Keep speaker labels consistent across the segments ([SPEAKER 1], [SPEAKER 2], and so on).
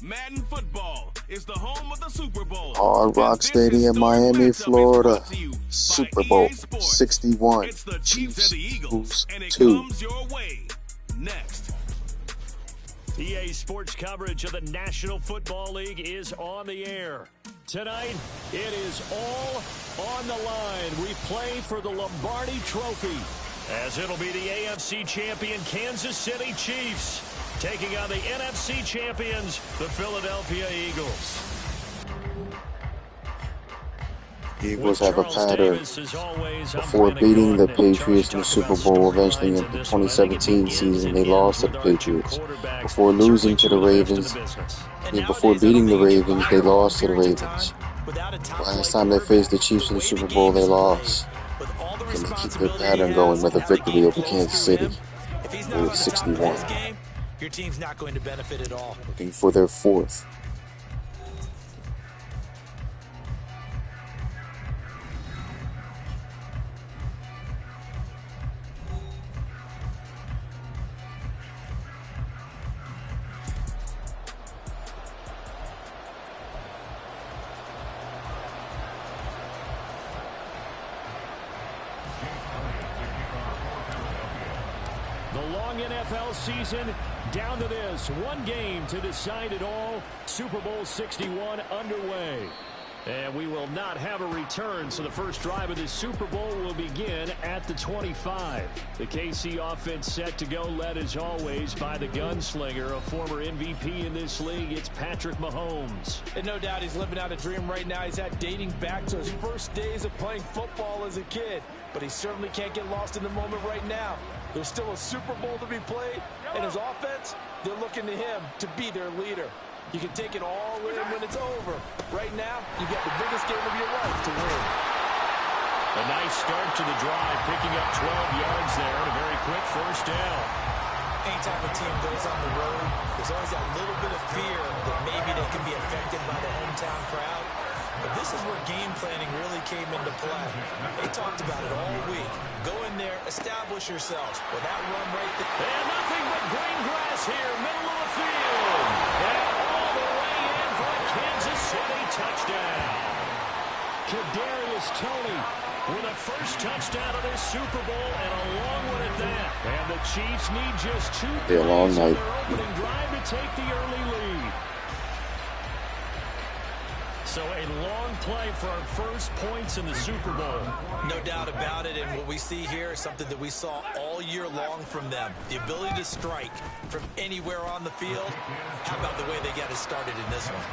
[SPEAKER 1] Madden football is the home of the Super Bowl.
[SPEAKER 2] Hard Rock Stadium, Miami, Florida. Super Bowl 61.
[SPEAKER 1] It's the
[SPEAKER 2] Chiefs
[SPEAKER 1] and the Eagles, and it
[SPEAKER 2] 2.
[SPEAKER 1] comes your way next.
[SPEAKER 3] EA Sports coverage of the National Football League is on the air. Tonight, it is all on the line. We play for the Lombardi Trophy, as it'll be the AFC champion Kansas City Chiefs taking on the NFC champions, the Philadelphia Eagles.
[SPEAKER 2] Eagles have a pattern before beating the Patriots in the Super Bowl. Eventually, in the 2017 season, they lost to the Patriots. Before losing to the Ravens, before beating the Ravens, they lost to the Ravens. Last time they faced the Chiefs in the Super Bowl, they lost. Can they keep their pattern going with a victory over Kansas City? It was 61.
[SPEAKER 4] Your team's not going to benefit at all.
[SPEAKER 2] Looking for their 4th.
[SPEAKER 3] The long NFL season down to this. One game to decide it all. Super Bowl 61 underway. And we will not have a return, so the first drive of this Super Bowl will begin at the 25. The KC offense set to go, led as always by the gunslinger, a former MVP in this league. It's Patrick Mahomes.
[SPEAKER 5] And no doubt he's living out a dream right now. He's had dating back to his first days of playing football as a kid. But he certainly can't get lost in the moment right now. There's still a Super Bowl to be played, and his offense, they're looking to him to be their leader. You can take it all in when it's over. Right now, you got the biggest game of your life to win.
[SPEAKER 3] A nice start to the drive, picking up 12 yards there and a very quick first down.
[SPEAKER 4] Anytime a team goes on the road, there's always that little bit of fear that maybe they can be affected by the hometown crowd. But this is where game planning really came into play. They talked about it all week. Go in there, establish yourselves. With that run right there.
[SPEAKER 3] And nothing but green grass here, middle of the field. And all the way in for a Kansas City touchdown. Kadarius Toney with a first touchdown of this Super Bowl, and a long one at that. And the Chiefs need just 2 plays on their opening drive to take the early lead. So a long play for our first points in the Super Bowl.
[SPEAKER 4] No doubt about it, and what we see here is something that we saw all year long from them. The ability to strike from anywhere on the field. How about the way they got it started in this one?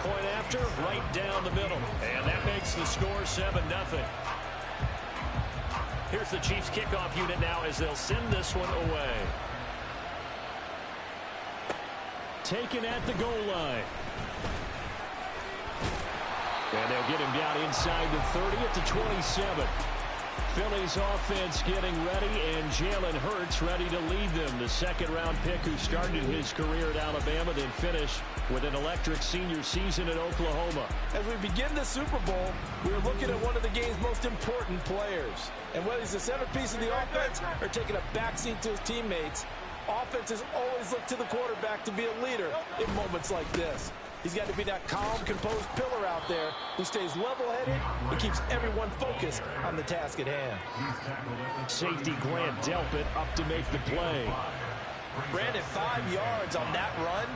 [SPEAKER 3] Point after, right down the middle. And that makes the score 7-0. Here's the Chiefs kickoff unit now as they'll send this one away. Taken at the goal line. And they'll get him down inside the 30 at the 27. Philly's offense getting ready, and Jalen Hurts ready to lead them. The second-round pick who started his career at Alabama, then finished with an electric senior season at Oklahoma.
[SPEAKER 5] As we begin the Super Bowl, we're looking at one of the game's most important players. And whether he's the centerpiece of the offense or taking a backseat to his teammates, offenses always look to the quarterback to be a leader in moments like this. He's got to be that calm, composed pillar out there who stays level-headed and keeps everyone focused on the task at hand.
[SPEAKER 3] Safety Grant Delpit up to make the play.
[SPEAKER 5] Brandon, 5 yards on that run.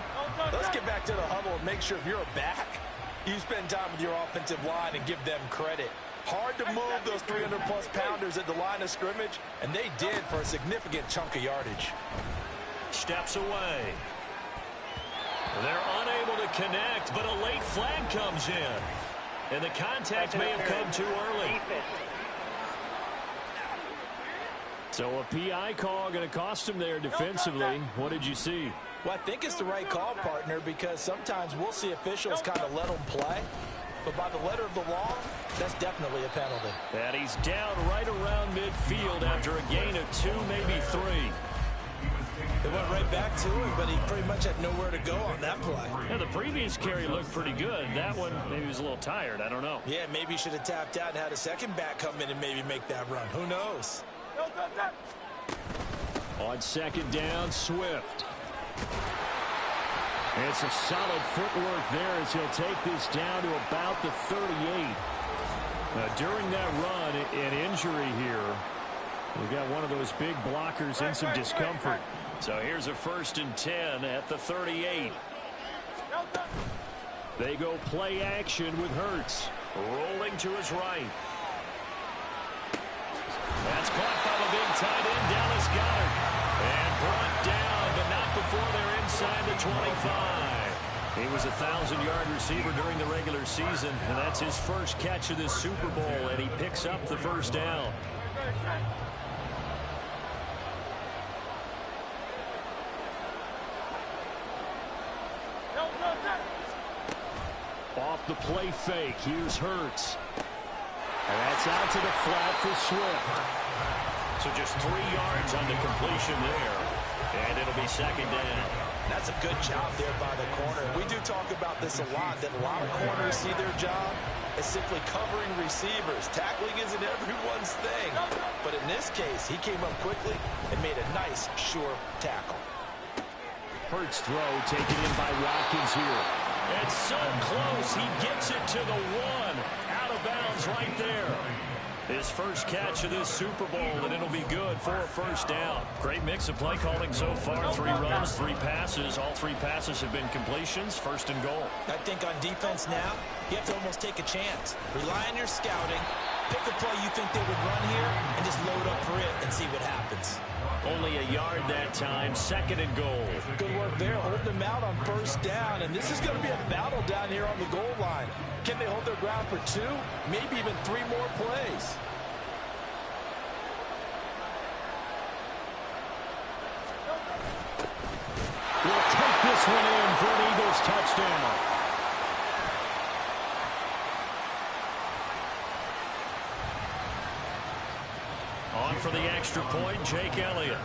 [SPEAKER 5] Let's get back to the huddle and make sure if you're a back, you spend time with your offensive line and give them credit. Hard to move those 300-plus pounders at the line of scrimmage, and they did for a significant chunk of yardage.
[SPEAKER 3] Steps away. They're unable to connect, but a late flag comes in. And the contact may have come too early. So a PI call going to cost him there defensively. What did you see?
[SPEAKER 5] Well, I think it's the right call, partner, because sometimes we'll see officials kind of let them play. But by the letter of the law, that's definitely a penalty.
[SPEAKER 3] And he's down right around midfield after a gain of 2, maybe 3.
[SPEAKER 5] It went right back to him, but he pretty much had nowhere to go on that play.
[SPEAKER 3] Yeah, the previous carry looked pretty good. That one, maybe he was a little tired. I don't know.
[SPEAKER 5] Yeah, maybe he should have tapped out and had a second back come in and maybe make that run. Who knows?
[SPEAKER 3] On second down, Swift. And some solid footwork there as he'll take this down to about the 38. During that run, an injury here. We've got one of those big blockers in some discomfort. So here's a 1st and 10 at the 38. They go play action with Hurts. Rolling to his right. That's caught by the big tight end, Dallas Goedert. And brought down, but not before they're inside the 25. He was a 1,000-yard receiver during the regular season, and that's his first catch of this Super Bowl, and he picks up the 1st down. Off the play fake, here's Hurts. And that's out to the flat for Swift. So just 3 yards on the completion there. And it'll be 2nd down.
[SPEAKER 5] That's a good job there by the corner. We do talk about this a lot, that a lot of corners see their job as simply covering receivers. Tackling isn't everyone's thing. But in this case, he came up quickly and made a nice, sure tackle.
[SPEAKER 3] Hurts throw taken in by Watkins here. It's so close. He gets it to the 1. Out of bounds right there. His first catch of this Super Bowl, and it'll be good for a 1st down. Great mix of play calling so far. 3 runs, 3 passes. All 3 passes have been completions. 1st and goal.
[SPEAKER 5] I think on defense now, you have to almost take a chance. Rely on your scouting. Pick a play you think they would run here and just load up for it and see what happens.
[SPEAKER 3] Only a yard that time. 2nd and goal.
[SPEAKER 5] Good work there, holding them out on 1st down. And this is going to be a battle down here on the goal line. Can they hold their ground for 2, maybe even 3 more plays?
[SPEAKER 3] We'll take this one in for an Eagles touchdown. On for the extra point, Jake Elliott.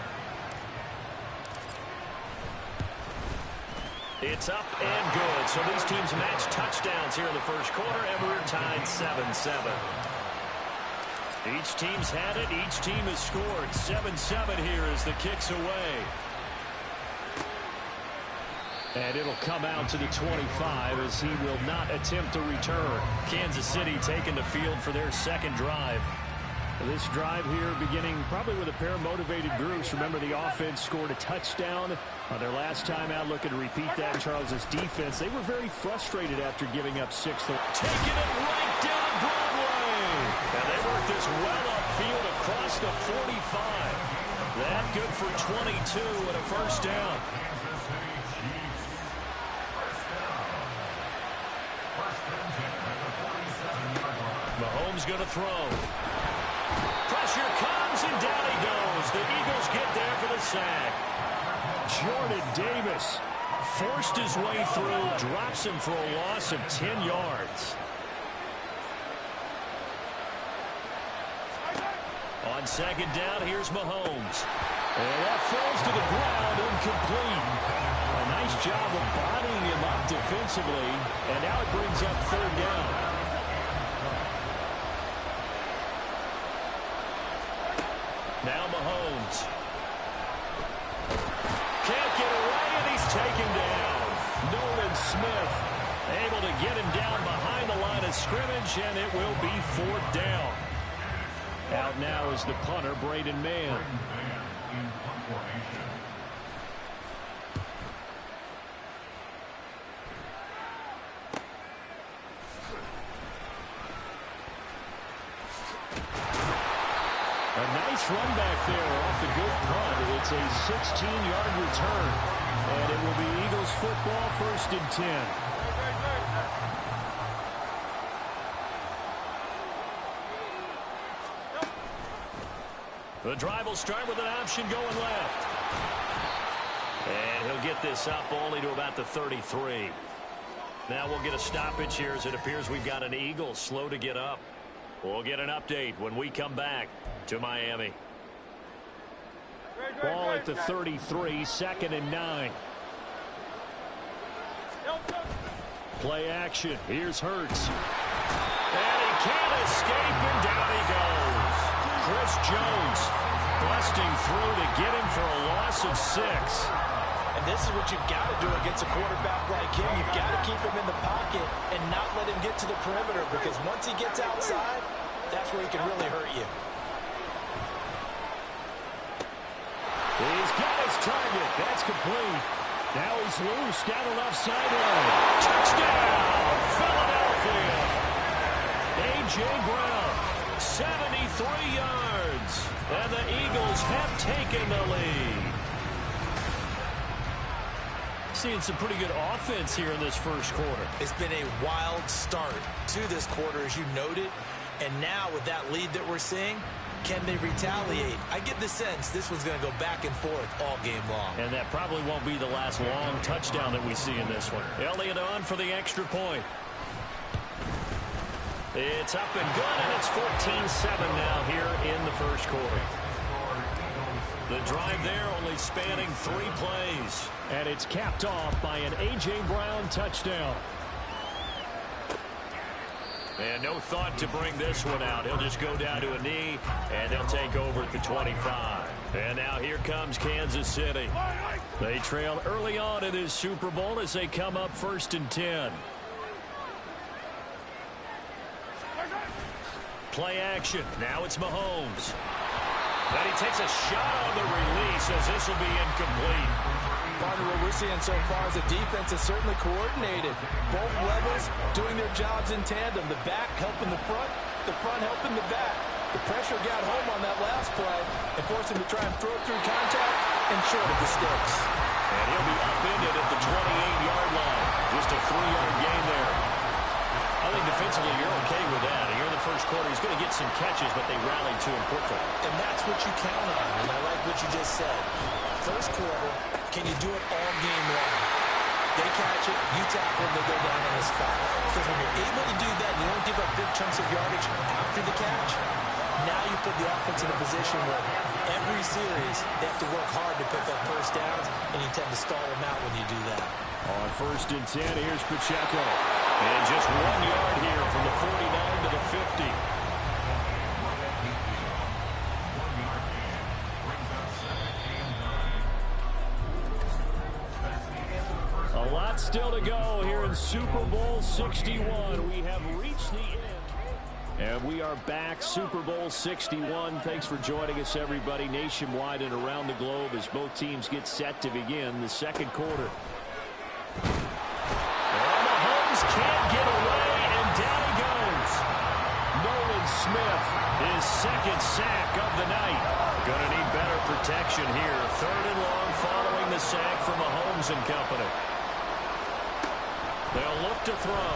[SPEAKER 3] It's up and good. So these teams match touchdowns here in the 1st quarter, and we're tied 7-7. Each team's had it. Each team has scored. 7-7 here as the kick's away. And it'll come out to the 25 as he will not attempt to return. Kansas City taking the field for their 2nd drive. This drive here beginning probably with a pair of motivated groups. Remember, the offense scored a touchdown on their last time out. Looking to repeat that. Charles's defense, they were very frustrated after giving up 6. Taking it right down Broadway. And they worked this well upfield across the 45. That good for 22 and a 1st down. Mahomes going to throw. Pressure comes, and down he goes. The Eagles get there for the sack. Jordan Davis forced his way through, drops him for a loss of 10 yards. On 2nd down, here's Mahomes. And that falls to the ground, incomplete. A nice job of bodying him up defensively, and now it brings up 3rd down. Now Mahomes. Can't get away, and he's taken down. Nolan Smith able to get him down behind the line of scrimmage, and it will be 4th down. Out now is the punter, Braden Mann. A nice run back there off the good punt. It's a 16-yard return. And it will be Eagles football, 1st and 10. The drive will start with an option going left. And he'll get this up only to about the 33. Now we'll get a stoppage here as it appears we've got an Eagle slow to get up. We'll get an update when we come back to Miami. Ball at the 33, 2nd and 9. Play action. Here's Hurts. And he can't escape, and down he goes. Chris Jones busting through to get him for a loss of 6.
[SPEAKER 5] And this is what you've got to do against a quarterback like him. You've got to keep him in the pocket and not let him get to the perimeter, because once he gets outside, that's where he can really hurt you.
[SPEAKER 3] He's got his target. That's complete. Now he's loose down the left sideline. Touchdown, Philadelphia. A.J. Brown, 73 yards. And the Eagles have taken the lead. Seeing some pretty good offense here in this first quarter.
[SPEAKER 5] It's been a wild start to this quarter, as you noted. And now with that lead that we're seeing, can they retaliate? I get the sense this one's going to go back and forth all game long.
[SPEAKER 3] And that probably won't be the last long touchdown that we see in this one. Elliott on for the extra point. It's up and good, and it's 14-7 now here in the first quarter. The drive there only spanning 3 plays. And it's capped off by an A.J. Brown touchdown. And no thought to bring this one out. He'll just go down to a knee, and they'll take over at the 25. And now here comes Kansas City. They trail early on in this Super Bowl as they come up 1st and 10. Play action. Now it's Mahomes. Then he takes a shot on the release as this will be incomplete.
[SPEAKER 5] Partner, what we're seeing so far is the defense is certainly coordinated. Both levels doing their jobs in tandem. The back helping the front helping the back. The pressure got home on that last play and forced him to try and throw through contact and short of the sticks.
[SPEAKER 3] And he'll be upended at the 28-yard line. Just a 3-yard gain there. I think defensively you're okay with that. Here in the first quarter, he's going to get some catches, but they rallied to him quickly.
[SPEAKER 5] And that's what you count on, and I like what you just said. First quarter, can you do it all game long? They catch it, you tackle them, they go down on the spot. Because when you're able to do that, you don't give up big chunks of yardage after the catch. Now you put the offense in a position where every series they have to work hard to pick up first downs, and you tend to stall them out when you do that.
[SPEAKER 3] On 1st and 10, here's Pacheco. And just 1 yard here from the 49 to the 50. A lot still to go here in Super Bowl 61. We have reached the end. And we are back, Super Bowl 61. Thanks for joining us, everybody, nationwide and around the globe as both teams get set to begin the second quarter. Can't get away, and down he goes. Nolan Smith, his second sack of the night. Gonna need better protection here. 3rd and long following the sack from Mahomes and company. They'll look to throw.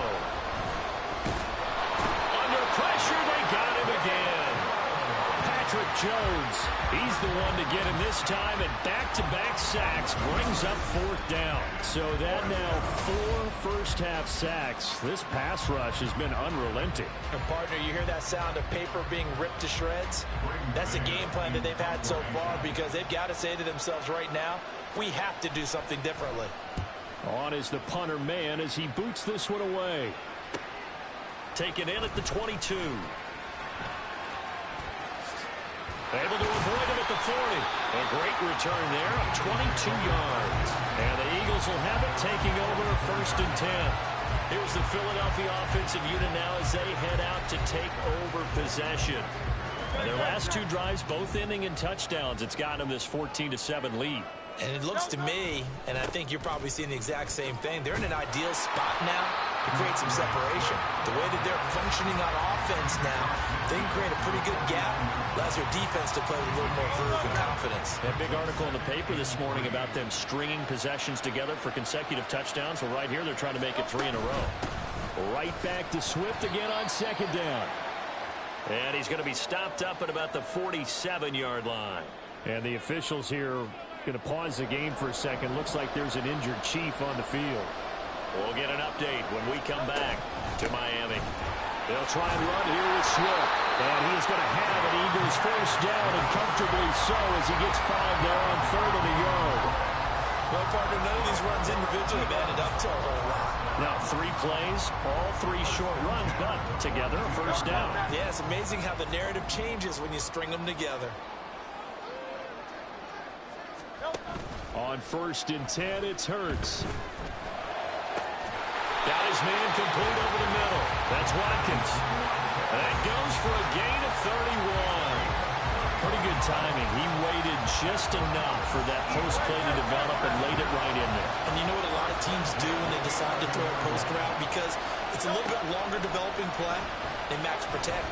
[SPEAKER 3] Under pressure, they got him again. Patrick Jones, he's the one to get him this time, and back-to-back sacks brings up 4th down. So that now 4 first-half sacks. This pass rush has been unrelenting.
[SPEAKER 5] And partner, you hear that sound of paper being ripped to shreds? That's the game plan that they've had so far, because they've got to say to themselves right now, we have to do something differently.
[SPEAKER 3] On is the punter man as he boots this one away. Taken in at the 22. Able to avoid him at the 40. A great return there of 22 yards. And the Eagles will have it, taking over 1st and 10. Here's the Philadelphia offensive unit now as they head out to take over possession. And their last 2 drives, both ending in touchdowns. It's gotten them this 14-7 lead.
[SPEAKER 5] And it looks to me, and I think you're probably seeing the exact same thing, they're in an ideal spot now to create some separation. The way that they're functioning on offense now, they can create a pretty good gap. Allows their defense to play with a little more verve and confidence.
[SPEAKER 3] That big article in the paper this morning about them stringing possessions together for consecutive touchdowns. Well, right here, they're trying to make it 3 in a row. Right back to Swift again on 2nd down. And he's going to be stopped up at about the 47-yard line. And the officials here going to pause the game for a second. Looks like there's an injured Chief on the field. We'll get an update when we come back to Miami. They'll try and run here with Swift. And he's going to have an Eagles first down, and comfortably so as he gets 5 there on 3rd and a yard.
[SPEAKER 5] Well, partner, none of these runs individually have added up to a whole lot.
[SPEAKER 3] Now 3 plays, all 3 short runs, but together a first down.
[SPEAKER 5] Yeah, it's amazing how the narrative changes when you string them together.
[SPEAKER 3] On on 1st and 10. It's Hurts. Got his man complete over the middle. That's Watkins. That goes for a gain of 31. Pretty good timing. He waited just enough for that post play to develop and laid it right in there.
[SPEAKER 4] And you know what a lot of teams do when they decide to throw a post route? Because it's a little bit longer developing play. They max protect.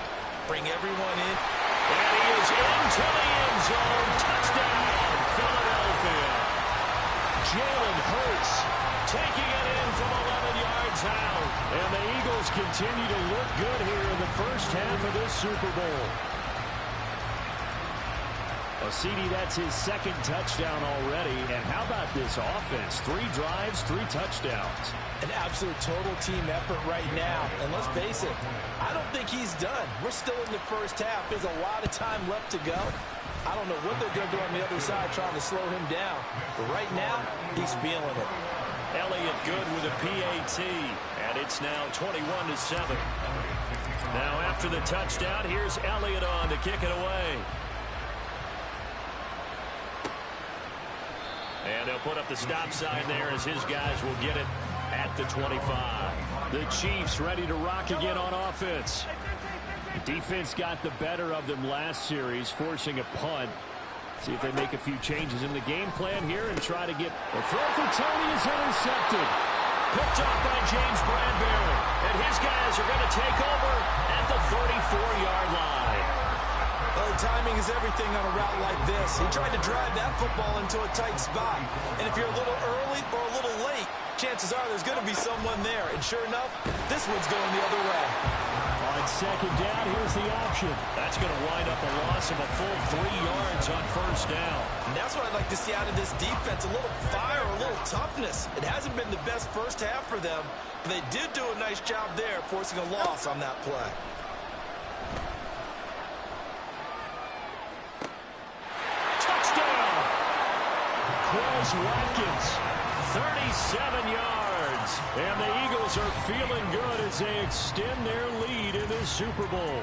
[SPEAKER 4] Bring everyone in.
[SPEAKER 3] And he is into the end zone. Touchdown, Philadelphia. Jalen Hurts taking it in from 11 yards out. And the Eagles continue to look good here in the first half of this Super Bowl. Well, CD, that's his 2nd touchdown already. And how about this offense? 3 drives, 3 touchdowns.
[SPEAKER 5] An absolute total team effort right now. And let's face it, I don't think he's done. We're still in the first half. There's a lot of time left to go. I don't know what they're going to do on the other side trying to slow him down. But right now, he's feeling it.
[SPEAKER 3] Elliott good with a PAT. And it's now 21-7. Now after the touchdown, here's Elliott on to kick it away. And they'll put up the stop sign there as his guys will get it at the 25. The Chiefs ready to rock again on offense. Defense got the better of them last series, forcing a punt. See if they make a few changes in the game plan here and try to get a throw for Tony is intercepted. Picked off by James Bradbury. And his guys are going to take over at the 34-yard line.
[SPEAKER 5] Well, timing is everything on a route like this. He tried to drive that football into a tight spot. And if you're a little early or a little late, chances are there's going to be someone there. And sure enough, this one's going the other way.
[SPEAKER 3] On 2nd down, here's the option. That's going to wind up a loss of a full 3 yards on 1st down.
[SPEAKER 5] And that's what I'd like to see out of this defense. A little fire, a little toughness. It hasn't been the best first half for them, but they did do a nice job there, forcing a loss on that play.
[SPEAKER 3] Quez Watkins, 37 yards. And the Eagles are feeling good as they extend their lead in this Super Bowl.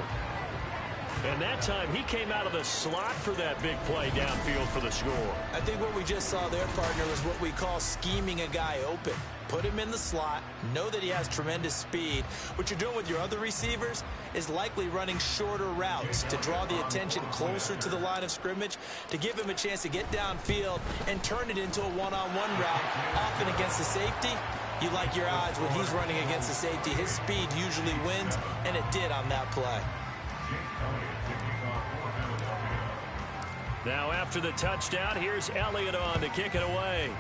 [SPEAKER 3] And that time, he came out of the slot for that big play downfield for the score.
[SPEAKER 5] I think what we just saw there, partner, is what we call scheming a guy open. Put him in the slot, know that he has tremendous speed. What you're doing with your other receivers is likely running shorter routes to draw the attention closer to the line of scrimmage, to give him a chance to get downfield and turn it into a one-on-one route. Often against the safety, you like your odds when he's running against the safety. His speed usually wins, and it did on that play.
[SPEAKER 3] Now after the touchdown, here's Elliott on to kick it away.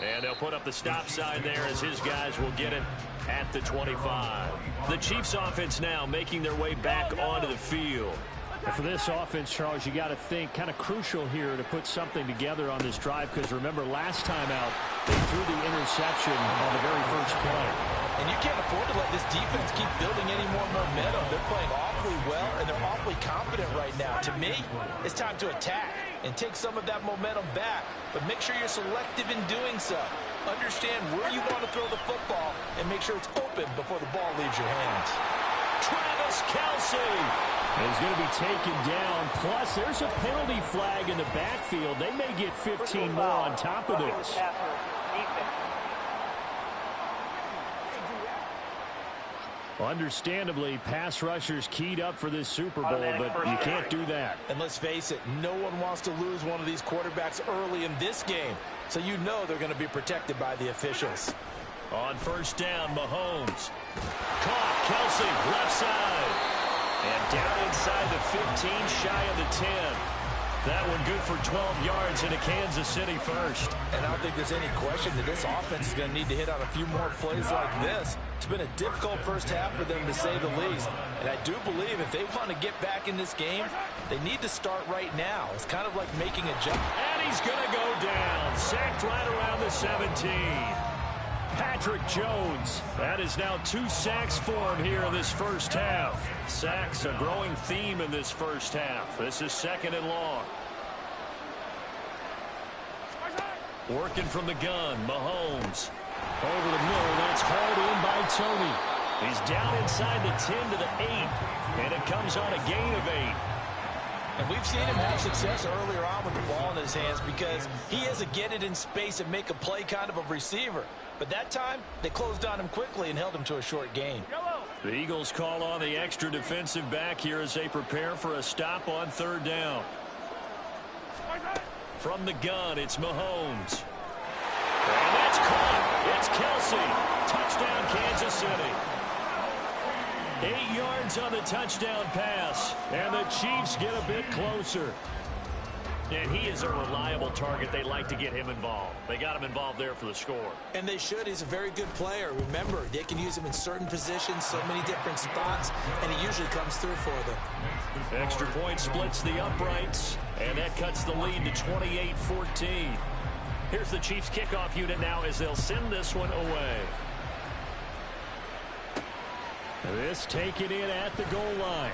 [SPEAKER 3] And they'll put up the stop sign there as his guys will get it at the 25. The Chiefs offense now making their way back onto the field.
[SPEAKER 6] And for this offense, Charles, you got to think kind of crucial here to put something together on this drive, because remember last time out they threw the interception on the very first play.
[SPEAKER 5] And you can't afford to let this defense keep building any more momentum. They're playing awfully well, and they're awfully confident right now. To me, it's time to attack and take some of that momentum back, but make sure you're selective in doing so. Understand where you want to throw the football and make sure it's open before the ball leaves your hands.
[SPEAKER 3] Travis Kelce
[SPEAKER 6] is going to be taken down. Plus, there's a penalty flag in the backfield. They may get 15 more on top of this. Understandably, pass rushers keyed up for this Super Bowl, but you can't do that.
[SPEAKER 5] And let's face it, no one wants to lose one of these quarterbacks early in this game. So you know they're going to be protected by the officials.
[SPEAKER 3] On 1st down, Mahomes. Caught, Kelce, left side. And down inside the 15, shy of the 10. That one good for 12 yards into Kansas City first.
[SPEAKER 5] And I don't think there's any question that this offense is going to need to hit on a few more plays like this. It's been a difficult first half for them, to say the least. And I do believe if they want to get back in this game, they need to start right now. It's kind of like making a jump.
[SPEAKER 3] And he's going to go down. Sacked right around the 17. Patrick Jones. That is now 2 sacks for him here in this first half. Sacks, a growing theme in this first half. This is 2nd and long. Working from the gun, Mahomes. Over the middle, that's hauled in by Tony. He's down inside the 10 to the 8. And it comes on a gain of 8.
[SPEAKER 5] And we've seen him have success earlier on with the ball in his hands because he is a get it in space and make a play kind of a receiver. But that time, they closed on him quickly and held him to a short gain.
[SPEAKER 3] The Eagles call on the extra defensive back here as they prepare for a stop on 3rd down. From the gun, it's Mahomes. And that's caught. It's Kelsey. Touchdown, Kansas City. 8 yards on the touchdown pass. And the Chiefs get a bit closer. And he is a reliable target. They like to get him involved. They got him involved there for the score.
[SPEAKER 5] And they should. He's a very good player. Remember, they can use him in certain positions, so many different spots, and he usually comes through for them.
[SPEAKER 3] Extra point splits the uprights, and that cuts the lead to 28-14. Here's the Chiefs kickoff unit now as they'll send this one away. This taken in at the goal line.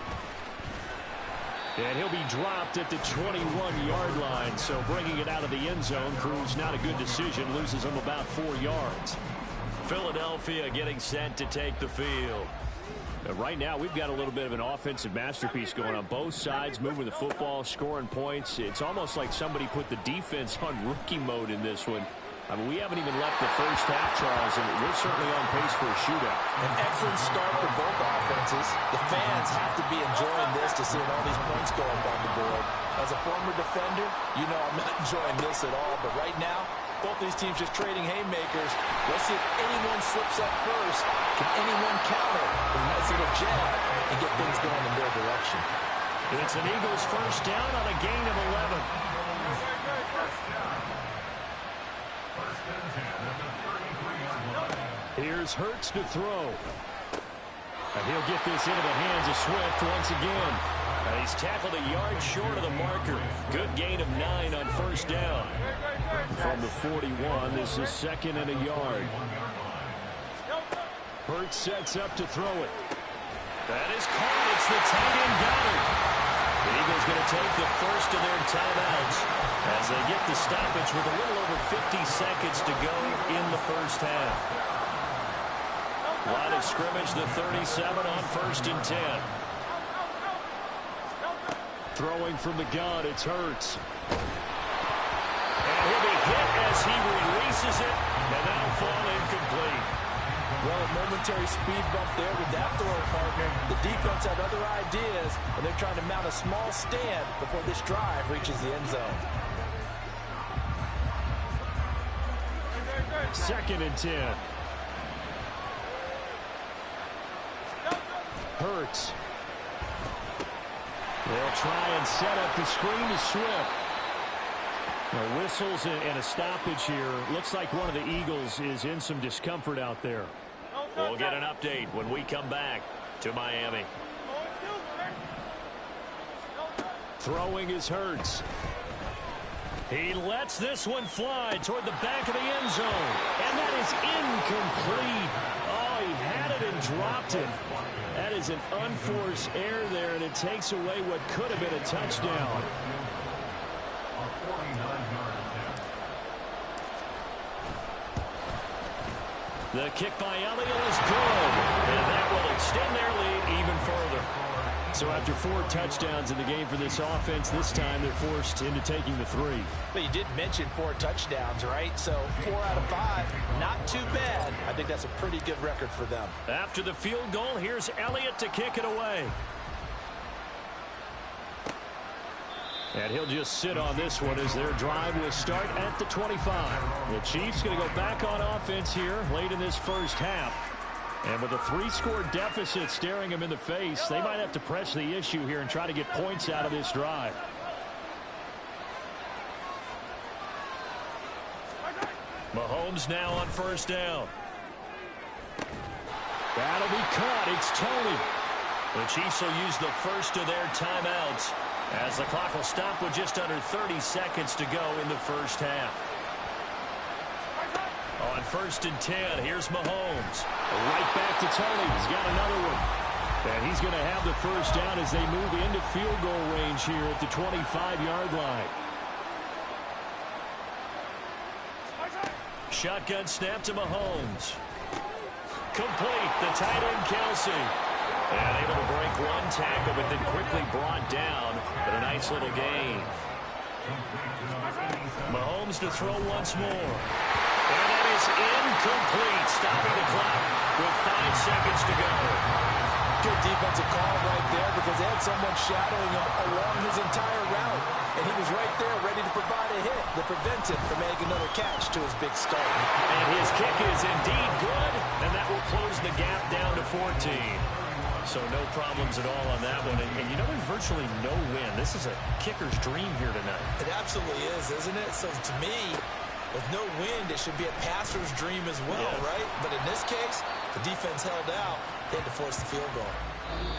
[SPEAKER 3] And he'll be dropped at the 21-yard line, so bringing it out of the end zone proves not a good decision, loses him about 4 yards. Philadelphia getting set to take the field. Right now, we've got a little bit of an offensive masterpiece going on both sides, moving the football, scoring points. It's almost like somebody put the defense on rookie mode in this one. I mean, we haven't even left the first half, Charles, and we're certainly on pace for a shootout.
[SPEAKER 5] An excellent start for both offenses. The fans have to be enjoying this to see all these points going on the board. As a former defender, you know I'm not enjoying this at all, but right now, both these teams just trading haymakers. Let's see if anyone slips up first. Can anyone counter with a nice little jab and get things going in their direction?
[SPEAKER 3] It's an Eagles first down on a gain of 11. Here's Hurts to throw. And he'll get this into the hands of Swift once again. And he's tackled a yard short of the marker. Good gain of 9 on first down. From the 41, this is 2nd and a yard. Hurts sets up to throw it. That is caught. It's the tight end Goddard. The Eagles going to take the first of their timeouts as they get the stoppage with a little over 50 seconds to go in the first half. Line of scrimmage, the 37 on 1st and 10. Throwing from the gun, it's Hurts. And he'll be hit as he releases it, and that'll fall incomplete.
[SPEAKER 5] Well, a momentary speed bump there with that throw partner. The defense had other ideas, and they're trying to mount a small stand before this drive reaches the end zone.
[SPEAKER 3] 2nd and 10. Hurts. They'll try and set up the screen to Swift. Now, whistles and a stoppage here. Looks like one of the Eagles is in some discomfort out there. We'll get an update when we come back to Miami. Throwing is Hurts. He lets this one fly toward the back of the end zone. And that is incomplete. Oh, he had it and dropped it. That is an unforced error there, and it takes away what could have been a touchdown. The kick by Elliott is good, and that will extend their lead even further. So after 4 touchdowns in the game for this offense, this time they're forced into taking the 3.
[SPEAKER 5] But you did mention 4 touchdowns, right? So 4 out of 5, not too bad. I think that's a pretty good record for them.
[SPEAKER 3] After the field goal, here's Elliott to kick it away. And he'll just sit on this one as their drive will start at the 25. The Chiefs going to go back on offense here late in this first half. And with a 3-score deficit staring them in the face, they might have to press the issue here and try to get points out of this drive. Mahomes now on first down. That'll be caught. It's Tony. The Chiefs will use the first of their timeouts as the clock will stop with just under 30 seconds to go in the first half. On 1st and 10, here's Mahomes. Right back to Tony. He's got another one. And he's going to have the first down as they move into field goal range here at the 25-yard line. Shotgun snap to Mahomes. Complete. The tight end, Kelsey. And able to break one tackle, but then quickly brought down. But a nice little gain. Mahomes to throw once more. And that is incomplete, stopping the clock with 5 seconds to go.
[SPEAKER 5] Good defensive call right there because they had someone shadowing him along his entire route. And he was right there ready to provide a hit that prevents him from making another catch to his big start.
[SPEAKER 3] And his kick is indeed good, and that will close the gap down to 14. So no problems at all on that one. And you know, there's virtually no win. This is a kicker's dream here tonight.
[SPEAKER 5] It absolutely is, isn't it? So to me, with no wind, it should be a passer's dream as well, right? But in this case, the defense held out. They had to force the field goal.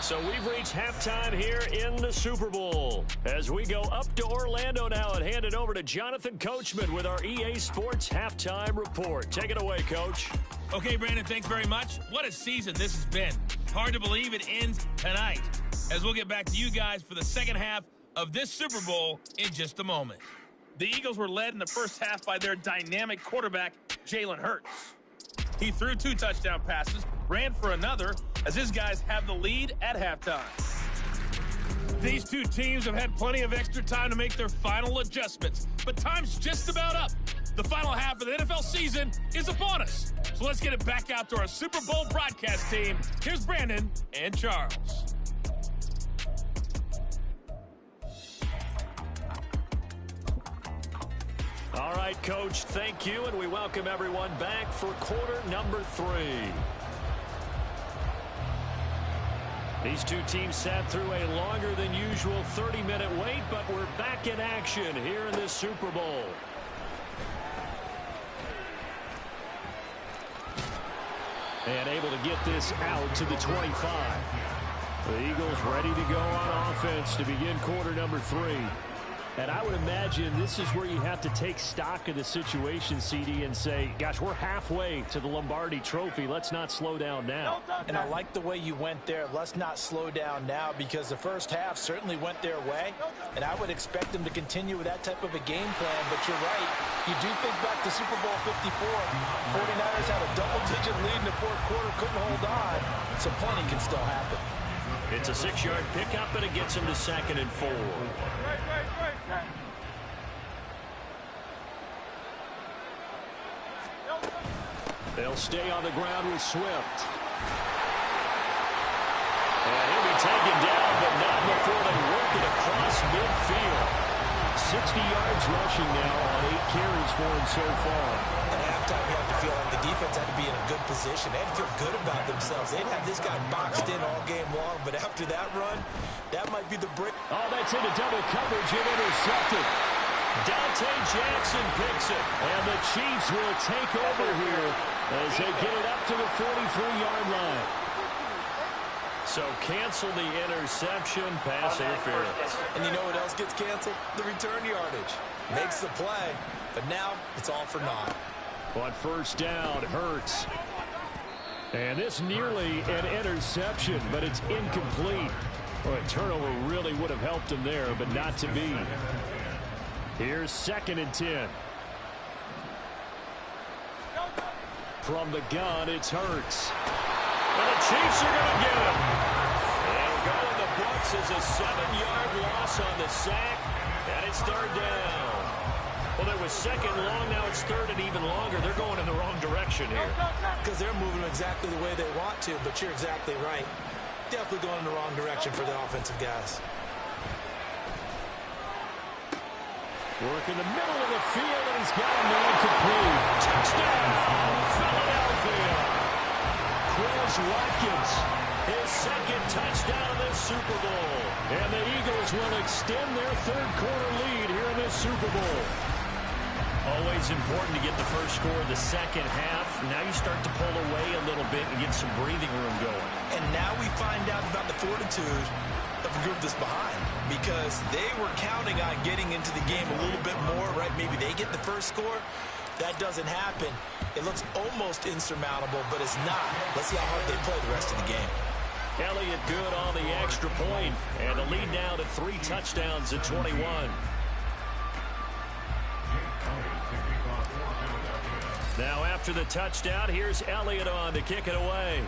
[SPEAKER 3] So we've reached halftime here in the Super Bowl. As we go up to Orlando now and hand it over to Jonathan Coachman with our EA Sports Halftime Report. Take it away, Coach.
[SPEAKER 1] Okay, Brandon, thanks very much. What a season this has been. Hard to believe it ends tonight, as we'll get back to you guys for the second half of this Super Bowl in just a moment. The Eagles were led in the first half by their dynamic quarterback, Jalen Hurts. He threw 2 touchdown passes, ran for another, as his guys have the lead at halftime. These two teams have had plenty of extra time to make their final adjustments, but time's just about up. The final half of the NFL season is upon us. So let's get it back out to our Super Bowl broadcast team. Here's Brandon and Charles.
[SPEAKER 3] All right, Coach, thank you, and we welcome everyone back for quarter number 3. These two teams sat through a longer than usual 30-minute wait, but we're back in action here in this Super Bowl. And able to get this out to the 25. The Eagles ready to go on offense to begin quarter number 3. And I would imagine this is where you have to take stock of the situation, CD, and say, gosh, we're halfway to the Lombardi Trophy. Let's not slow down now.
[SPEAKER 5] And I like the way you went there. Let's not slow down now, because the first half certainly went their way. And I would expect them to continue with that type of a game plan. But you're right. You do think back to Super Bowl 54. 49ers had a double-digit lead in the fourth quarter, couldn't hold on. So plenty can still happen.
[SPEAKER 3] It's a 6-yard pickup, and it gets him to 2nd and 4. They'll stay on the ground with Swift. And he'll be taken down, but not before they work it across midfield. 60 yards rushing now on 8 carries for him so far.
[SPEAKER 5] At halftime, you have to feel like the defense had to be in a good position. They had to feel good about themselves. They'd have this guy boxed in all game long, but after that run, that might be the break.
[SPEAKER 3] Oh, that's into double coverage and intercepted. Dante Jackson picks it, and the Chiefs will take over here as they get it up to the 43-yard line. So cancel the interception, pass interference.
[SPEAKER 5] And you know what else gets canceled? The return yardage. Makes the play, but now it's all for naught.
[SPEAKER 3] On first down, Hurts. And this nearly an interception, but it's incomplete. Well, a turnover really would have helped him there, but not to be. Here's 2nd and 10. From the gun, it's Hurts. And the Chiefs are going to get him. And go in the books as a 7-yard loss on the sack. And it's 3rd down. Well, there was 2nd long. Now it's 3rd and even longer. They're going in the wrong direction here.
[SPEAKER 5] Because they're moving exactly the way they want to, but you're exactly right. Definitely going in the wrong direction for the offensive guys.
[SPEAKER 3] Work in the middle of the field, and he's got a man complete. Touchdown, Philadelphia. Chris Watkins, his 2nd touchdown in this Super Bowl. And the Eagles will extend their 3rd quarter lead here in this Super Bowl. Always important to get the first score of the second half. Now you start to pull away a little bit and get some breathing room going.
[SPEAKER 5] And now we find out about the fortitude of the group that's behind, because they were counting on getting into the game a little bit more, right? Maybe they get the first score. That doesn't happen. It looks almost insurmountable, but it's not. Let's see how hard they play the rest of the game.
[SPEAKER 3] Elliott good on the extra point, and the lead now to 3 touchdowns at 21. Now after the touchdown, here's Elliott on to kick it away.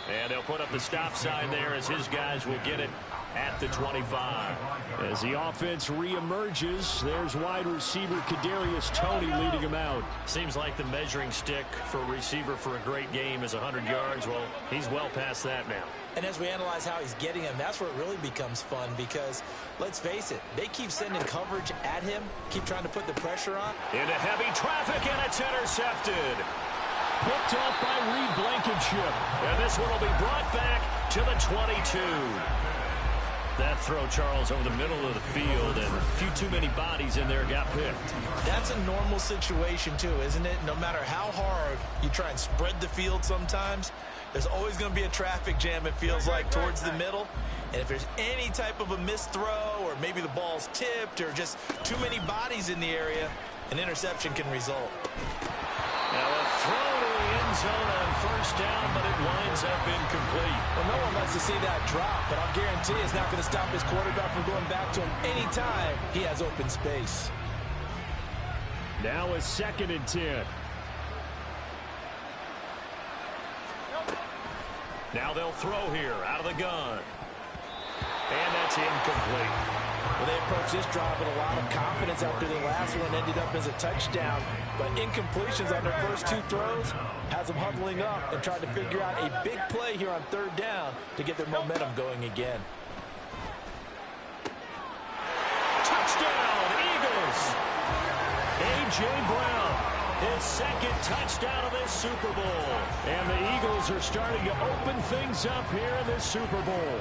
[SPEAKER 3] And they'll put up the stop sign there as his guys will get it at the 25.
[SPEAKER 6] As the offense reemerges, there's wide receiver Kadarius Toney leading him out.
[SPEAKER 3] Seems like the measuring stick for a receiver for a great game is 100 yards. Well, he's well past that now.
[SPEAKER 4] And as we analyze how he's getting him, that's where it really becomes fun because, let's face it, they keep sending coverage at him, keep trying to put the pressure on.
[SPEAKER 3] Into heavy traffic, and it's intercepted.
[SPEAKER 6] Picked off by Reed Blankenship.
[SPEAKER 3] And this one will be brought back to the 22. That throw, Charles, over the middle of the field, and a few too many bodies in there got picked.
[SPEAKER 4] That's a normal situation, too, isn't it? No matter how hard you try and spread the field sometimes, there's always going to be a traffic jam, it feels like, towards the middle. And if there's any type of a missed throw, or maybe the ball's tipped, or just too many bodies in the area, an interception can result.
[SPEAKER 3] Now a throw to the end zone on first down, but it winds up incomplete.
[SPEAKER 5] Well, no one wants to see that drop, but I'll guarantee it's not going to stop his quarterback from going back to him anytime he has open space.
[SPEAKER 6] Now a 2nd and 10.
[SPEAKER 3] Now they'll throw here out of the gun. And that's incomplete.
[SPEAKER 5] Well, they approached this drive with a lot of confidence after the last one ended up as a touchdown. But incompletions on their first 2 throws has them huddling up and trying to figure out a big play here on 3rd down to get their momentum going again.
[SPEAKER 3] Touchdown, Eagles! A.J. Brown, his 2nd touchdown of this Super Bowl.
[SPEAKER 6] And the Eagles are starting to open things up here in this Super Bowl.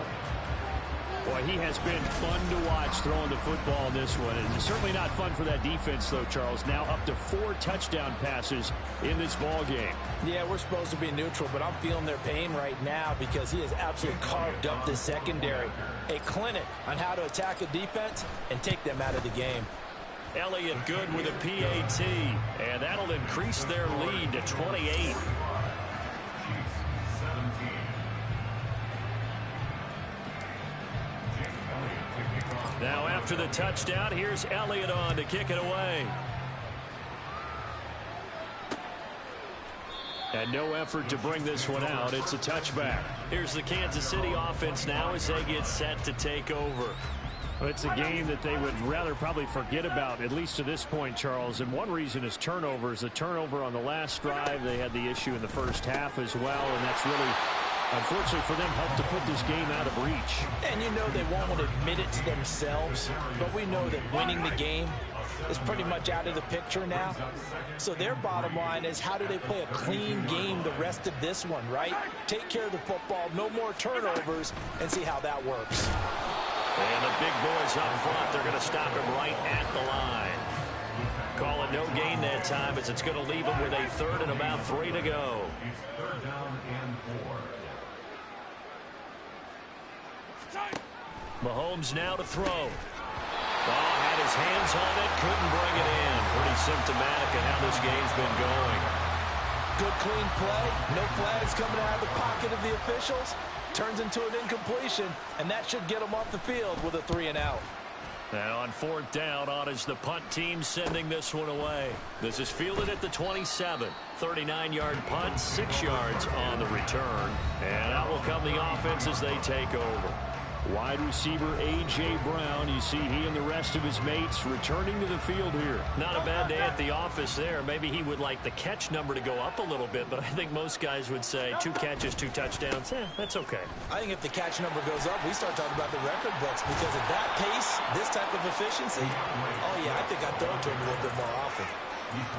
[SPEAKER 6] Boy, he has been fun to watch throwing the football in this one. It's certainly not fun for that defense, though, Charles. Now up to 4 touchdown passes in this ball game.
[SPEAKER 5] Yeah, we're supposed to be neutral, but I'm feeling their pain right now because he has absolutely carved up the secondary. A clinic on how to attack a defense and take them out of the game.
[SPEAKER 3] Elliott good with a PAT, and that'll increase their lead to 28. Now after the touchdown, here's Elliott on to kick it away.
[SPEAKER 6] And no effort to bring this one out. It's a touchback.
[SPEAKER 3] Here's the Kansas City offense now as they get set to take over.
[SPEAKER 6] It's a game that they would rather probably forget about, at least to this point, Charles. And one reason is turnovers. The turnover on the last drive, they had the issue in the first half as well, and that's really, unfortunately for them, helped to put this game out of reach.
[SPEAKER 5] And you know they won't want to admit it to themselves, but we know that winning the game is pretty much out of the picture now. So their bottom line is, how do they play a clean game the rest of this one, right? Take care of the football, no more turnovers, and see how that works.
[SPEAKER 3] And the big boys up front, they're going to stop him right at the line. Call it no gain that time as it's going to leave him with a 3rd and about 3 to go. Mahomes now to throw. Oh, had his hands on it, couldn't bring it in. Pretty symptomatic of how this game's been going.
[SPEAKER 5] Good clean play, no flags coming out of the pocket of the officials. Turns into an incompletion, and that should get them off the field with a 3 and out.
[SPEAKER 3] Now on 4th down, on is the punt team sending this one away. This is fielded at the 27. 39-yard punt, 6 yards on the return. And out will come the offense as they take over.
[SPEAKER 6] Wide receiver A.J. Brown, you see he and the rest of his mates returning to the field here.
[SPEAKER 3] Not a bad day at the office there. Maybe he would like the catch number to go up a little bit, but I think most guys would say 2 catches, 2 touchdowns. That's okay.
[SPEAKER 4] I think if the catch number goes up, we start talking about the record books because at that pace, this type of efficiency, oh yeah, I think I'd throw it to him a little bit more often.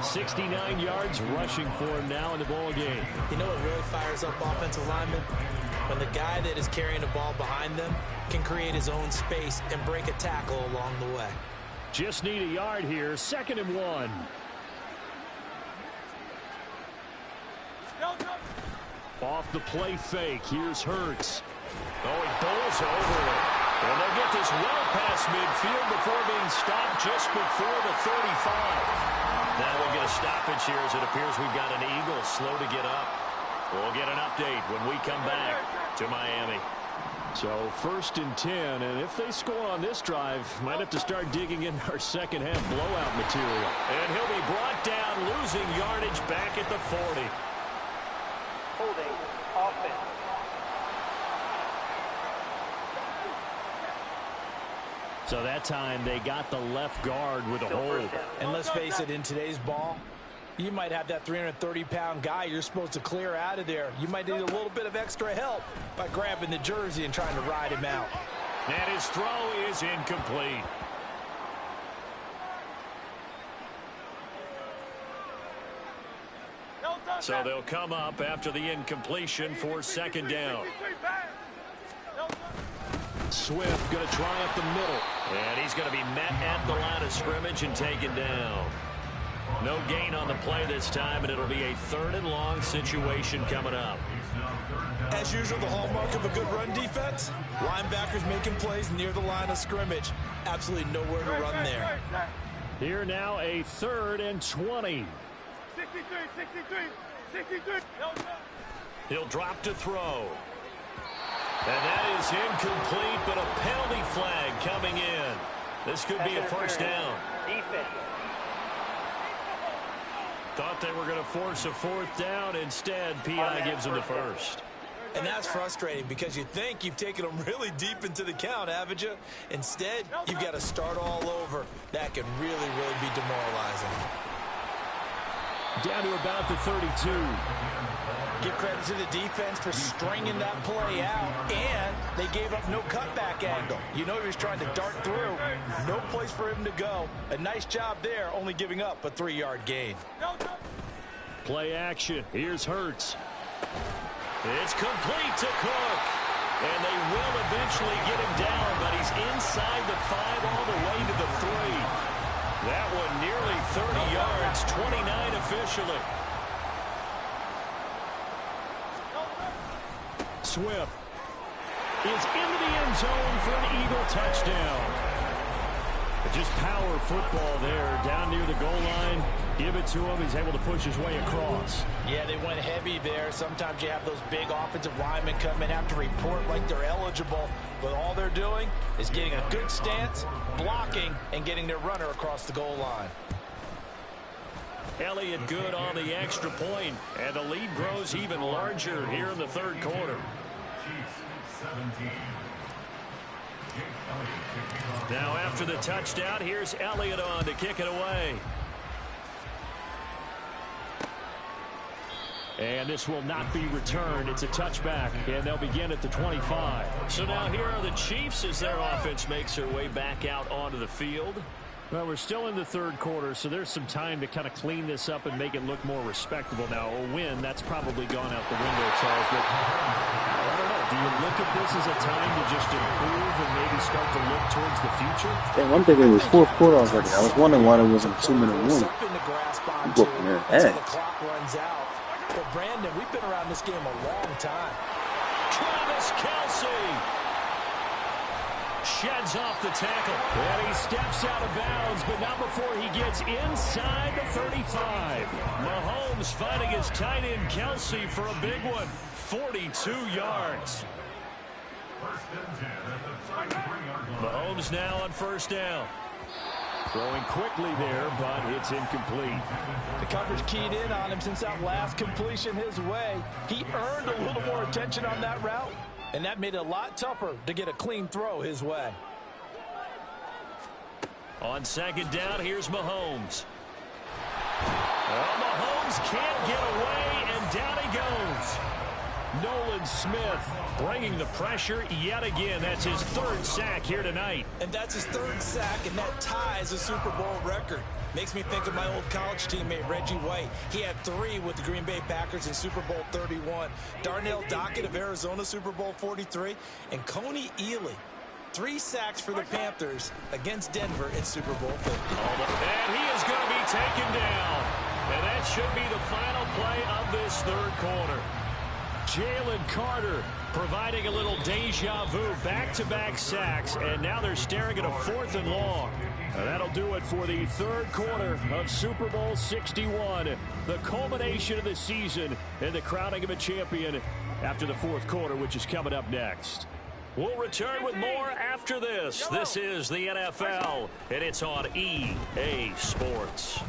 [SPEAKER 6] 69 yards rushing for him now in the ball game.
[SPEAKER 4] You know what really fires up offensive linemen? When the guy that is carrying the ball behind them can create his own space and break a tackle along the way.
[SPEAKER 6] Just need a yard here. 2nd and 1. Off the play fake. Here's Hurts.
[SPEAKER 3] Oh, he bowls over it. And they'll get this well past midfield before being stopped just before the 35. Now we'll get a stoppage here as it appears we've got an Eagle slow to get up. We'll get an update when we come back to Miami.
[SPEAKER 6] So 1st and 10, and if they score on this drive, might have to start digging in our second half blowout material.
[SPEAKER 3] And he'll be brought down, losing yardage back at the 40.
[SPEAKER 7] Holding offense.
[SPEAKER 3] So that time they got the left guard with a hold.
[SPEAKER 5] And let's face it, in today's ball, you might have that 330-pound guy you're supposed to clear out of there. You might need a little bit of extra help by grabbing the jersey and trying to ride him out.
[SPEAKER 3] And his throw is incomplete. So they'll come up after the incompletion for second down. Swift going to try up the middle. And he's going to be met at the line of scrimmage and taken down. No gain on the play this time, and it'll be a 3rd and long situation coming up.
[SPEAKER 5] As usual, the hallmark of a good run defense, linebackers making plays near the line of scrimmage. Absolutely nowhere to run there.
[SPEAKER 3] Here now a 3rd and 20.
[SPEAKER 7] 63.
[SPEAKER 3] He'll drop to throw. And that is incomplete, but a penalty flag coming in. This could be a first down. Thought they were going to force a 4th down. Instead, P.I. gives them the first.
[SPEAKER 5] And that's frustrating because you think you've taken them really deep into the count, haven't you? Instead, you've got to start all over. That can really, really be demoralizing.
[SPEAKER 3] Down to about the 32.
[SPEAKER 5] Give credit to the defense for stringing that play out, and they gave up no cutback angle. You know he was trying to dart through. No place for him to go. A nice job there, only giving up a 3-yard gain.
[SPEAKER 3] Play action. Here's Hurts. It's complete to Cook. And they will eventually get him down, but he's inside the 5 all the way to the 3. That one nearly 30 yards, 29 officially. Swift is into the end zone for an Eagle touchdown. Just power football there, down near the goal line. Give it to him. He's able to push his way across.
[SPEAKER 5] Yeah, they went heavy there. Sometimes you have those big offensive linemen come in, have to report like they're eligible. But all they're doing is getting a good stance, blocking, and getting their runner across the goal line.
[SPEAKER 3] Elliott good on the extra point, and the lead grows even larger here in the 3rd quarter. Now after the touchdown, here's Elliott on to kick it away. And this will not be returned. It's a touchback, and they'll begin at the 25. So now here are the Chiefs as their offense makes their way back out onto the field. Well, we're still in the 3rd quarter, so there's some time to kind of clean this up and make it look more respectable. Now, a win, that's probably gone out the window, Charles. But I don't know. Do you look at this as a time to just improve and maybe start to look towards the future?
[SPEAKER 2] Yeah, I'm thinking it was 4th quarter already. I was wondering why there wasn't a 2-minute warning. Whooping their head.
[SPEAKER 5] The clock runs out. But Brandon, we've been around this game a long time.
[SPEAKER 3] Travis Kelce sheds off the tackle. And he steps out of bounds, but not before he gets inside the 35. Mahomes finding his tight end Kelce for a big one. 42 yards. Mahomes now on 1st down. Throwing quickly there, but it's incomplete.
[SPEAKER 5] The coverage keyed in on him since that last completion his way. He earned a little more attention on that route, and that made it a lot tougher to get a clean throw his way.
[SPEAKER 3] On 2nd down, here's Mahomes. Well, Mahomes can't get away, and down he goes. Nolan Smith bringing the pressure yet again. That's his 3rd sack here tonight.
[SPEAKER 5] And that's his 3rd sack, and that ties a Super Bowl record. Makes me think of my old college teammate, Reggie White. He had 3 with the Green Bay Packers in Super Bowl 31. Darnell Dockett of Arizona, Super Bowl 43. And Coney Ealy, 3 sacks for the Panthers against Denver in Super Bowl 50.
[SPEAKER 3] And he is going to be taken down. And that should be the final play of this 3rd quarter. Jalen Carter providing a little deja vu, back-to-back sacks, and now they're staring at a 4th and long. And that'll do it for the 3rd quarter of Super Bowl 61, the culmination of the season and the crowning of a champion after the 4th quarter, which is coming up next. We'll return with more after this. This is the NFL, and it's on EA Sports.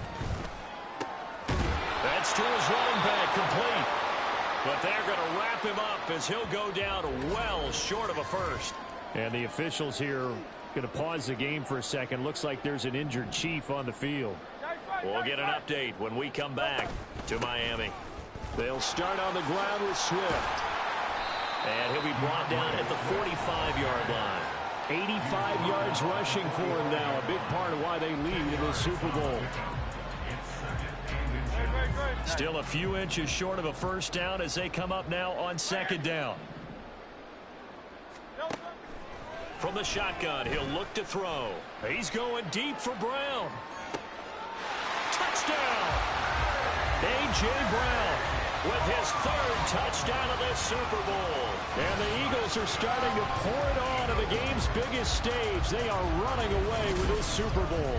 [SPEAKER 3] That's to his running back, complete. But they're going to wrap him up as he'll go down well short of a first. And the officials here Going to pause the game for a second. Looks like there's an injured Chief on the field.
[SPEAKER 6] We'll get an update when we come back to Miami.
[SPEAKER 3] They'll start on the ground with Swift.
[SPEAKER 6] And he'll be brought down at the 45-yard line.
[SPEAKER 3] 85 yards rushing for him now. A big part of why they lead in the Super Bowl.
[SPEAKER 6] Still a few inches short of a first down as they come up now on second down. From the shotgun, he'll look to throw.
[SPEAKER 3] He's going deep for Brown.
[SPEAKER 6] Touchdown! A.J. Brown with his third touchdown of this Super Bowl.
[SPEAKER 3] And the Eagles are starting to pour it on at the game's biggest stage. They are running away with this Super Bowl.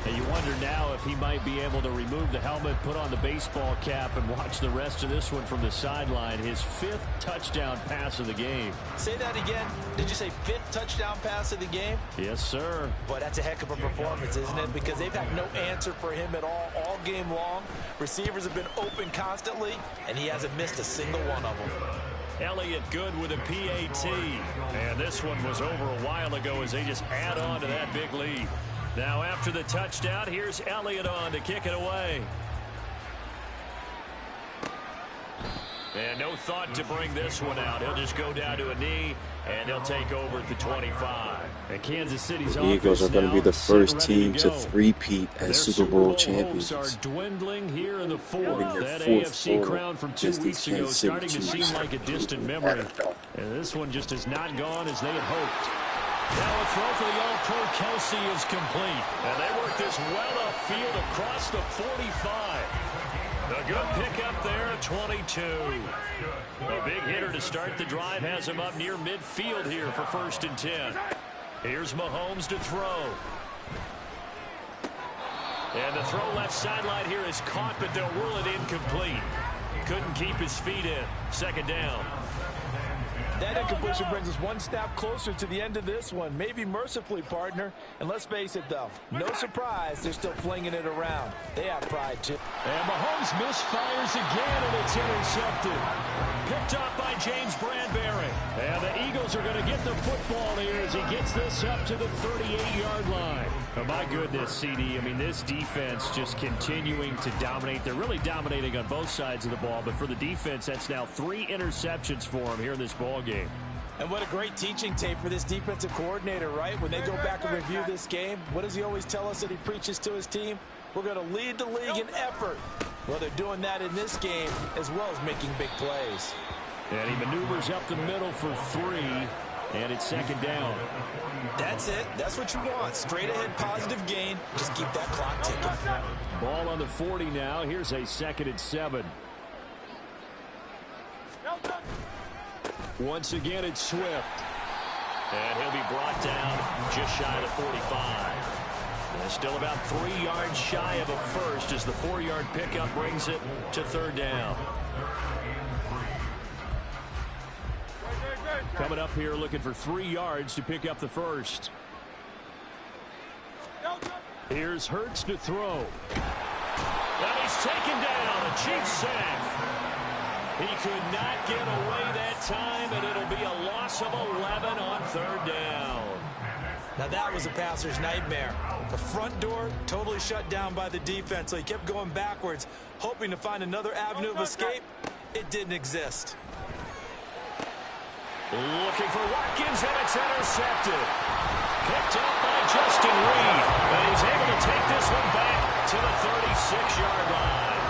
[SPEAKER 3] And you wonder now if he might be able to remove the helmet, put on the baseball cap, and watch the rest of this one from the sideline. His 5th touchdown pass of the game.
[SPEAKER 5] Say that again. Did you say 5th touchdown pass of the game?
[SPEAKER 3] Yes, sir.
[SPEAKER 5] Boy, that's a heck of a performance, isn't it? Because they've had no answer for him at all game long. Receivers have been open constantly, and he hasn't missed a single one of them.
[SPEAKER 6] Elliott good with a PAT. And this one was over a while ago as they just add on to that big lead. Now after the touchdown, here's Elliott on to kick it away. And no thought to bring this one out. He'll just go down to a knee, and they'll take over at the 25.
[SPEAKER 3] And Kansas City's
[SPEAKER 2] the Eagles are going to be the first team to three-peat as Super Bowl champions.
[SPEAKER 3] Are dwindling here in the fourth. That
[SPEAKER 2] fourth
[SPEAKER 3] AFC crown from 2 weeks ago starting to seem like a distant memory. And this one just has not gone as they had hoped.
[SPEAKER 6] Now a throw for the All-Pro Kelsey is complete. And they work this well upfield across the 45. A good pickup there at 22. A big hitter to start the drive has him up near midfield here for 1st and 10. Here's Mahomes to throw. And the throw left sideline here is caught, but they'll rule it incomplete. Couldn't keep his feet in. 2nd down.
[SPEAKER 5] That incompletion brings us one step closer to the end of this one. Maybe mercifully, partner. And let's face it, though, no surprise, they're still flinging it around. They have pride, too.
[SPEAKER 3] And Mahomes misfires again, and it's intercepted.
[SPEAKER 6] Picked up by James Bradbury.
[SPEAKER 3] And the Eagles are going to get the football here as he gets this up to the 38-yard line. Oh, my goodness, CD. I mean, this defense just continuing to dominate. They're really dominating on both sides of the ball, but for the defense, that's now 3 interceptions for them here in this ball game.
[SPEAKER 5] And what a great teaching tape for this defensive coordinator, right? When they go back and review this game, what does he always tell us that he preaches to his team? We're going to lead the league in effort. Well, they're doing that in this game as well as making big plays.
[SPEAKER 3] And he maneuvers up the middle for 3, and it's 2nd down.
[SPEAKER 5] That's it. That's what you want. Straight ahead positive gain. Just keep that clock ticking.
[SPEAKER 3] Ball on the 40 now. Here's a 2nd and 7. Once again, it's Swift.
[SPEAKER 6] And he'll be brought down just shy of the 45. And still about 3 yards shy of a first as the 4-yard pickup brings it to 3rd down.
[SPEAKER 3] Coming up here looking for 3 yards to pick up the first. Here's Hurts to throw.
[SPEAKER 6] And he's taken down. A Chiefs sack. He could not get away that time, and it'll be a loss of 11 on 3rd down.
[SPEAKER 5] Now that was a passer's nightmare. The front door totally shut down by the defense, so he kept going backwards, hoping to find another avenue of escape. It didn't exist.
[SPEAKER 6] Looking for Watkins, and it's intercepted. Picked up by Justin Reed, and he's able to take this one back to the 36-yard line.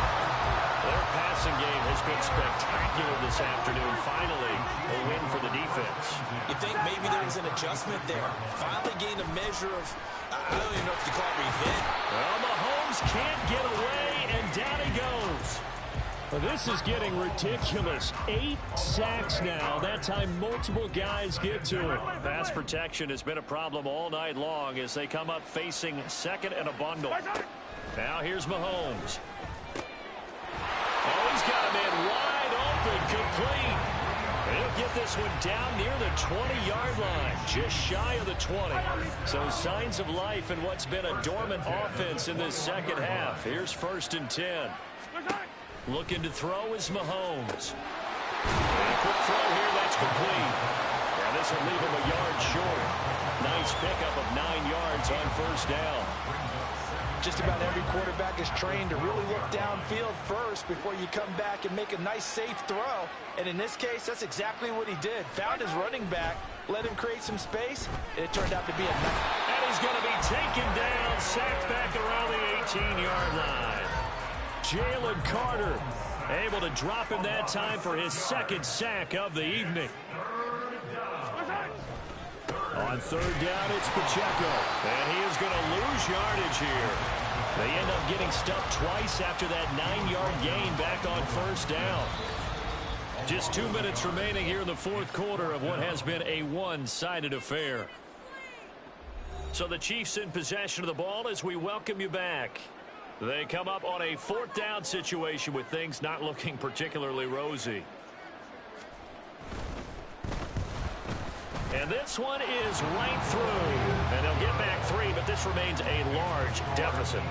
[SPEAKER 6] Their passing game has been spectacular this afternoon. Finally, a win for the defense.
[SPEAKER 5] You think maybe there was an adjustment there? Finally gained a measure of, I don't even know if you call it revenge.
[SPEAKER 6] Well, Mahomes can't get away, and down he goes.
[SPEAKER 3] Well, this is getting ridiculous. 8 sacks now. That time multiple guys get to it.
[SPEAKER 6] Pass protection has been a problem all night long as they come up facing 2nd and a bundle. Now here's Mahomes. Oh, he's got him in wide open, complete. He'll get this one down near the 20-yard line, just shy of the 20. So signs of life in what's been a dormant offense in this 2nd half. Here's 1st and 10. Looking to throw is Mahomes. And a quick throw here, that's complete. And this will leave him a yard short.
[SPEAKER 3] Nice pickup of 9 yards on first down.
[SPEAKER 5] Just about every quarterback is trained to really look downfield first before you come back and make a nice, safe throw. And in this case, that's exactly what he did. Found his running back, let him create some space, and it turned out to be a nice.
[SPEAKER 3] And he's going to be taken down, sacked back around the 18-yard line. Jalen Carter able to drop him that time for his second sack of the evening. On third down, it's Pacheco. And he is going to lose yardage here. They end up getting stuffed twice after that 9-yard gain back on first down. Just 2 minutes remaining here in the fourth quarter of what has been a one-sided affair. So the Chiefs in possession of the ball as we welcome you back. They come up on a fourth down situation with things not looking particularly rosy. And this one is right through. And they'll get back 3, but this remains a large deficit.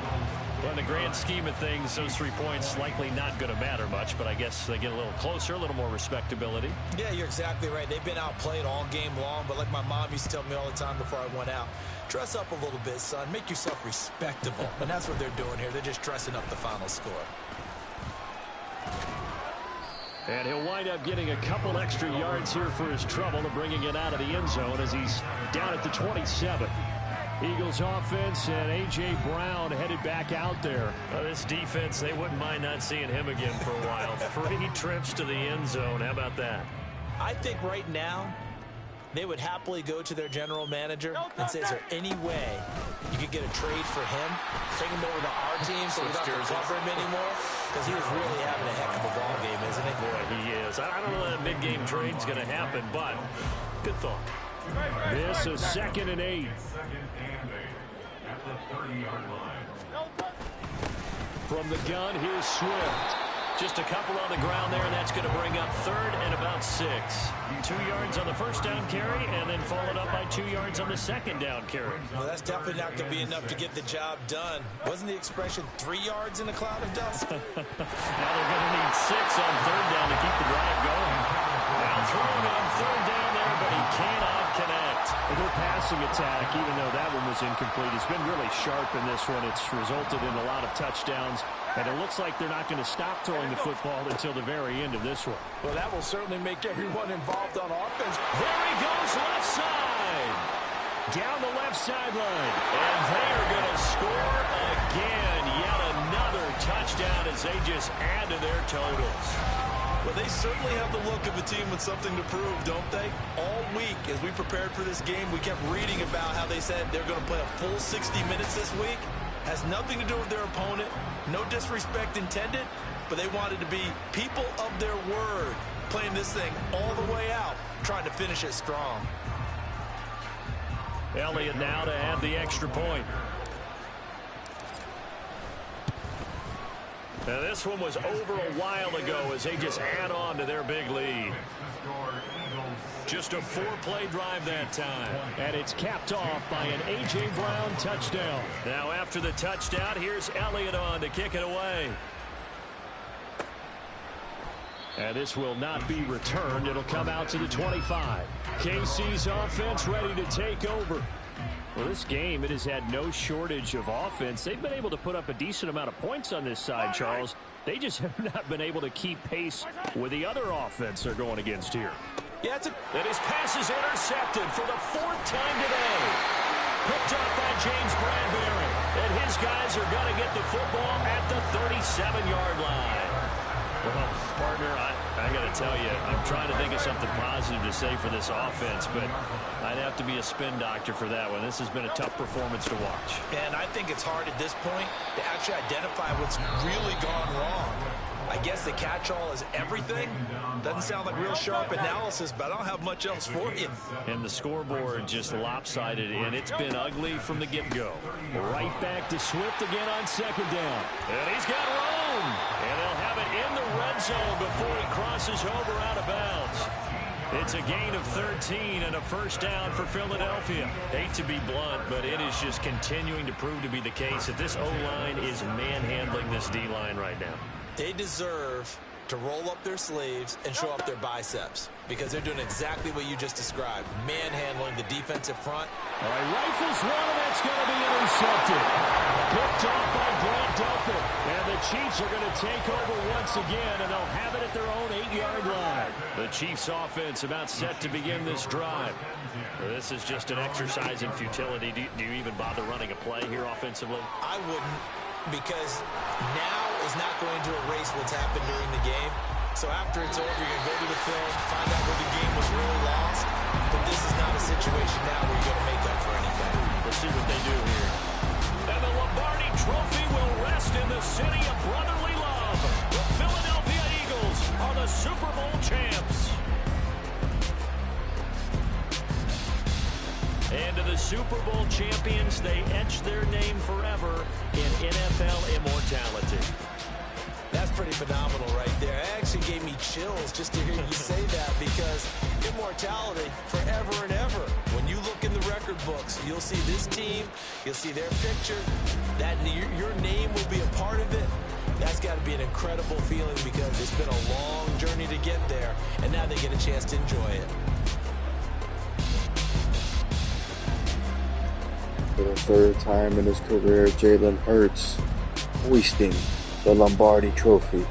[SPEAKER 3] Well, in the grand scheme of things, those 3 points likely not going to matter much, but I guess they get a little closer, a little more respectability.
[SPEAKER 4] Yeah, you're exactly right. They've been outplayed all game long, but like my mom used to tell me all the time before I went out, dress up a little bit, son. Make yourself respectable. And that's what they're doing here. They're just dressing up the final score.
[SPEAKER 3] And he'll wind up getting a couple extra yards here for his trouble and bringing it out of the end zone as he's down at the 27. Eagles offense and A.J. Brown headed back out there. This defense, they wouldn't mind not seeing him again for a while. 3 trips to the end zone. How about that?
[SPEAKER 4] I think right now they would happily go to their general manager and say, is there any way you could get a trade for him, take him over to our team so we don't have to cover him anymore? Because he was really having a heck of a ball game, isn't he?
[SPEAKER 3] Boy, he is. I don't know that mid-game trade's going to happen, but good thought. This is 2nd and 8. From the gun, here's Swift. Just a couple on the ground there, and that's going to bring up 3rd and about 6. 2 yards on the first down carry, and then followed up by 2 yards on the second down carry.
[SPEAKER 4] Well, that's definitely not going to be enough to get the job done. Wasn't the expression 3 yards in a cloud of dust?
[SPEAKER 3] Now they're going to need 6 on 3rd down to keep the drive going. Now throwing on 3rd down there, but he cannot connect.
[SPEAKER 6] Their passing attack, even though that one was incomplete, has been really sharp in this one. It's resulted in a lot of touchdowns, and it looks like they're not going to stop throwing the football until the very end of this one.
[SPEAKER 5] Well, that will certainly make everyone involved on offense.
[SPEAKER 3] There he goes, left side. Down the left sideline. And they are going to score again. Yet another touchdown as they just add to their totals.
[SPEAKER 4] Well, they certainly have the look of a team with something to prove, don't they? All week, as we prepared for this game, we kept reading about how they said they're going to play a full 60 minutes this week. Has nothing to do with their opponent. No disrespect intended, but they wanted to be people of their word, playing this thing all the way out, trying to finish it strong.
[SPEAKER 3] Elliott now to add the extra point. Now this one was over a while ago as they just add on to their big lead. Just a 4-play drive that time. And it's capped off by an A.J. Brown touchdown. Now after the touchdown, here's Elliott on to kick it away. And this will not be returned. It'll come out to the 25. KC's offense ready to take over. Well, this game, it has had no shortage of offense. They've been able to put up a decent amount of points on this side, Charles. They just have not been able to keep pace with the other offense they're going against here.
[SPEAKER 4] Yeah,
[SPEAKER 3] and his pass is intercepted for the 4th time today. Picked up by James Bradbury. And his guys are going to get the football at the 37-yard line. Well, partner, I got to tell you, I'm trying to think of something positive to say for this offense, but I'd have to be a spin doctor for that one. This has been a tough performance to watch.
[SPEAKER 4] And I think it's hard at this point to actually identify what's really gone wrong. I guess the catch-all is everything. Doesn't sound like real sharp analysis, but I don't have much else for you.
[SPEAKER 3] And the scoreboard just lopsided, and it's been ugly from the get-go.
[SPEAKER 6] Right back to Swift again on 2nd down.
[SPEAKER 3] And he's got room. And they'll have it in the red zone before he crosses over out of bounds. It's a gain of 13 and a 1st down for Philadelphia. Hate to be blunt, but it is just continuing to prove to be the case that this O-line is manhandling this D-line right now.
[SPEAKER 4] They deserve to roll up their sleeves and show up their biceps, because they're doing exactly what you just described, manhandling the defensive front.
[SPEAKER 3] All right, rifles one, and that's going to be intercepted. Picked off by Grant Delpit. And the Chiefs are going to take over once again, and they'll have it at their own 8-yard line. The Chiefs offense about set to begin this drive. This is just an exercise in futility. Do you even bother running a play here offensively?
[SPEAKER 4] I wouldn't, because now is not going to erase what's happened during the game. So after it's over, you're going to go to the film, find out where the game was really lost. But this is not a situation now where you're going to make up for anything.
[SPEAKER 3] We'll see what they do here. And the Lombardi Trophy will rest in the city of brotherly love. The Philadelphia Eagles are the Super Bowl champs. And to the Super Bowl champions, they etch their name forever in NFL immortality.
[SPEAKER 4] That's pretty phenomenal right there. It actually gave me chills just to hear you say that, because immortality forever and ever. When you look in the record books, you'll see this team, you'll see their picture, that your name will be a part of it. That's got to be an incredible feeling, because it's been a long journey to get there, and now they get a chance to enjoy it.
[SPEAKER 2] For the third time in his career, Jalen Hurts hoisting the Lombardi Trophy.